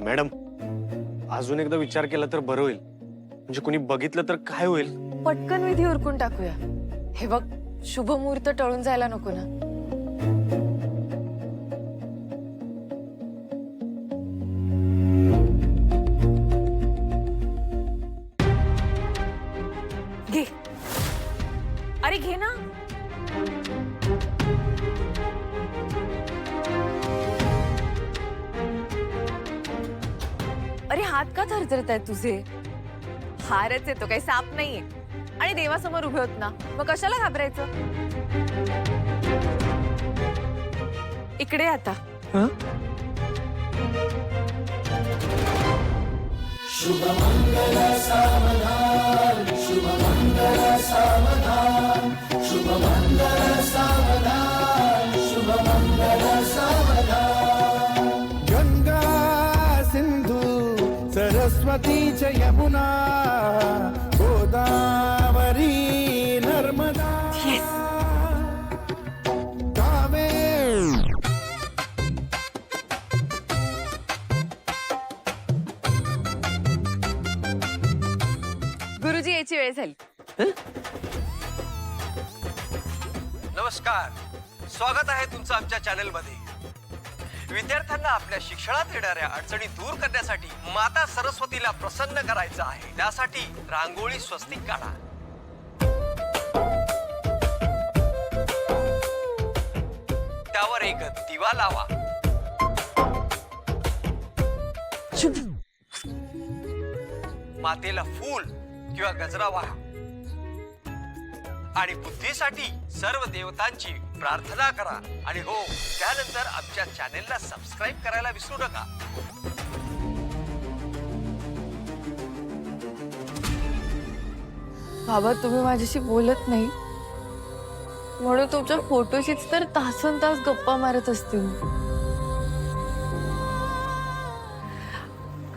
Madam, अजून एकदा विचार केला तर बरं होईल. म्हणजे कुणी बघितलं तर काय होईल? पटकन विधी उरकून टाकूया. हे बघ, शुभ मुहूर्त टळून जायला नको ना. घे. अरे घे ना. अरे हात का थरथरत आहेत तुझे? हारच येतो, काही साप नाहीये. आणि देवासमोर उभे होत ना, मग कशाला घाबरायचं? इकडे आता. शुभमंगल सावधान, शुभमंगल सावधान, शुभमंगल सावधान, शुभमंगल सावधान. गंगा सिंधु सरस्वती च यमुना गोदावरी नर्मदा. गुरुजी याची वेळ झाली. नमस्कार, स्वागत आहे तुमचं आमच्या चॅनल मध्ये. विद्यार्थ्यांना आपल्या शिक्षणात येणाऱ्या अडचणी दूर करण्यासाठी माता सरस्वतीला प्रसन्न करायचं आहे. त्यासाठी रांगोळी स्वस्तिक काढा. त्यावर एक दिवा लावा. मातेला फूल किंवा गजरा वाहा आणि बुद्धीसाठी सर्व देवतांची प्रार्थना करा. आणि हो, त्यानंतर आमच्या चॅनेलला सबस्क्राइब करायला विसरू नका. बाबा, तुम्ही माझ्याशी बोलत नाही म्हणून तुमच्या फोटोशीच तर तासन तास गप्पा मारत असतील.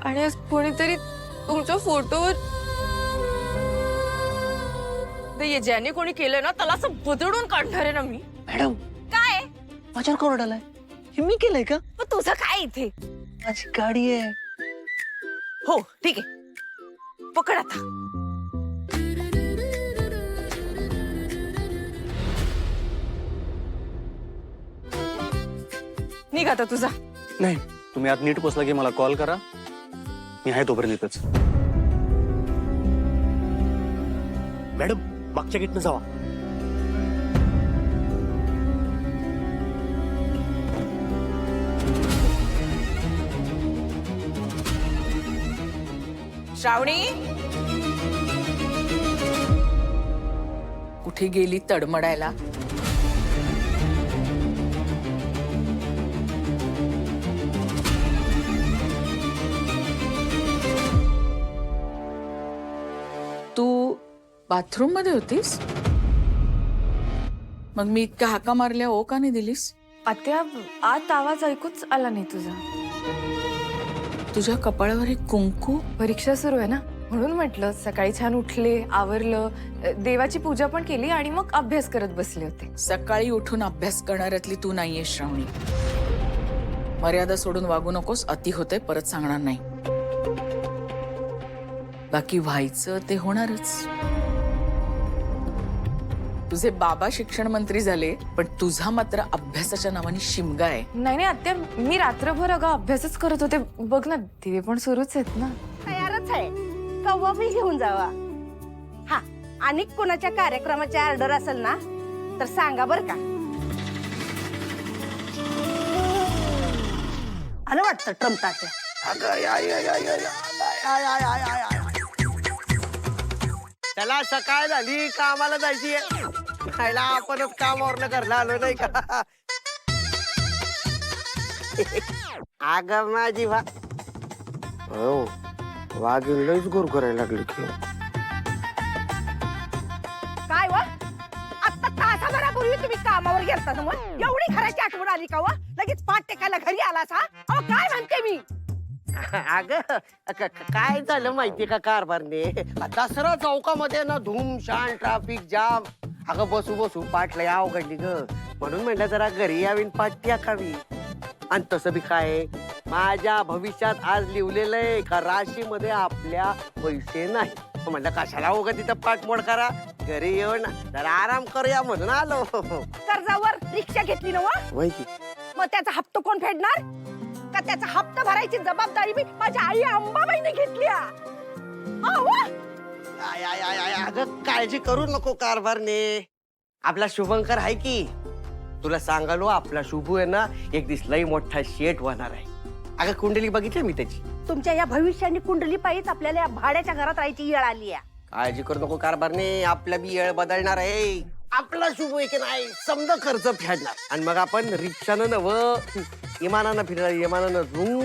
आणि आज कोणीतरी तुमच्या फोटोवर ज्याने कोणी केलं ना त्याला असं बदडून काढणार आहे ना मी. मॅडम, काय माझ्यावर का ओरडालाय? हे मी केलंय का? मग तुझं काय इथे? माझी गाडी आहे. हो ठीक आहे, पकड आता. निघ आता तुझा. नाही, तुम्ही आत नीट पोचला की मला कॉल करा. मी आहे तोपर्यंत इथंच. मॅडम, मागच्या गेटनं जावा. श्रावणी, कुठे गेली तडमडायला? तू बाथरूम मध्ये होतीस? मग मी इतक्या हाका मारल्या ओ का नाही दिलीस? आत्या, आत आवाज ऐकूच आला नाही तुझा. तुझ्या कपाळावर एक कुंकू. परीक्षा सुरू आहे ना, म्हणून म्हटलं. सकाळी छान उठले, आवरलं, देवाची पूजा पण केली आणि मग अभ्यास करत बसले होते. सकाळी उठून अभ्यास करणाऱ्यातली तू नाहीये श्रावणी. मर्यादा सोडून वागू नकोस, अति होते, परत सांगणार नाही. बाकी व्हायचं ते होणारच. तुझे बाबा शिक्षण मंत्री झाले, पण तुझा मात्र अभ्यासाच्या नावाने शिमगा आहे. नाही नाही आत्या, मी रात्रभर अगं अभ्यासच करत होते. बघ ना, दिवे पण सुरूच आहेत ना. तयारच आहे, कव्वा बी घेऊन जावा. हा, आणि कोणाच्या कार्यक्रमाची ऑर्डर असेल ना तर सांगा बर का. आलं वाटतं ट्रम्प तात्या. त्याला सकाळ झाली, कामाला जायची. खायला आपणच कामावरनं घरला आलो नाही का? अग माझी हो, वाघीण लईच गोर करायला लागली की. काय व आता तासाभरापूर्वी तुम्ही कामावर गेलता समोर, एवढी घराची आठवण आली का व? लगेच पाठ टेकायला घरी आलास हा? अहो काय म्हणते मी. अग काय झालं माहितीये का कारभारने? दसरा चौकामध्ये ना धूमशान ट्रॅफिक जाम. अगं बसू बसू पाठ लय अवघडली ग. म्हणून म्हणलं जरा घरी यावी पाठ टाकावी. आणि तसं बी काय माझ्या भविष्यात आज लिहिलेलं आहे का राशीमध्ये आपल्या पैसे नाही. म्हणलं कशाला उगा तिथं पाठमोड करा, घरी येऊन जरा आराम करूया म्हणून आलो. कर्जावर रिक्षा घेतली ना वय की मग त्याचा हप्ता कोण फेडणार? का त्याचा हप्ता भरायची जबाबदारी मी माझ्या आई अंबाबाईने घेतली हा? वा. आय, आय, आय, आय, अगं काळजी करू नको कारभारने. आपला शुभंकर आहे की, तुला सांगालो आपला शुभू आहे ना एक दिवस लई मोठा शेठ होणार आहे. अगं कुंडली बघितली मी त्याची. तुमच्या या भविष्याने कुंडली पाहिजेच आपल्याला या भाड्याच्या घरात राहायची येळ आली आहे. काळजी करू नको कारभारने, आपल्या बी येळ बदलणार आहे. आपला शुभ आहे की नाही समजा खर्च फेडणार आणि मग आपण रिक्षानं नव इमानानं फिरणार, इमानानं झुम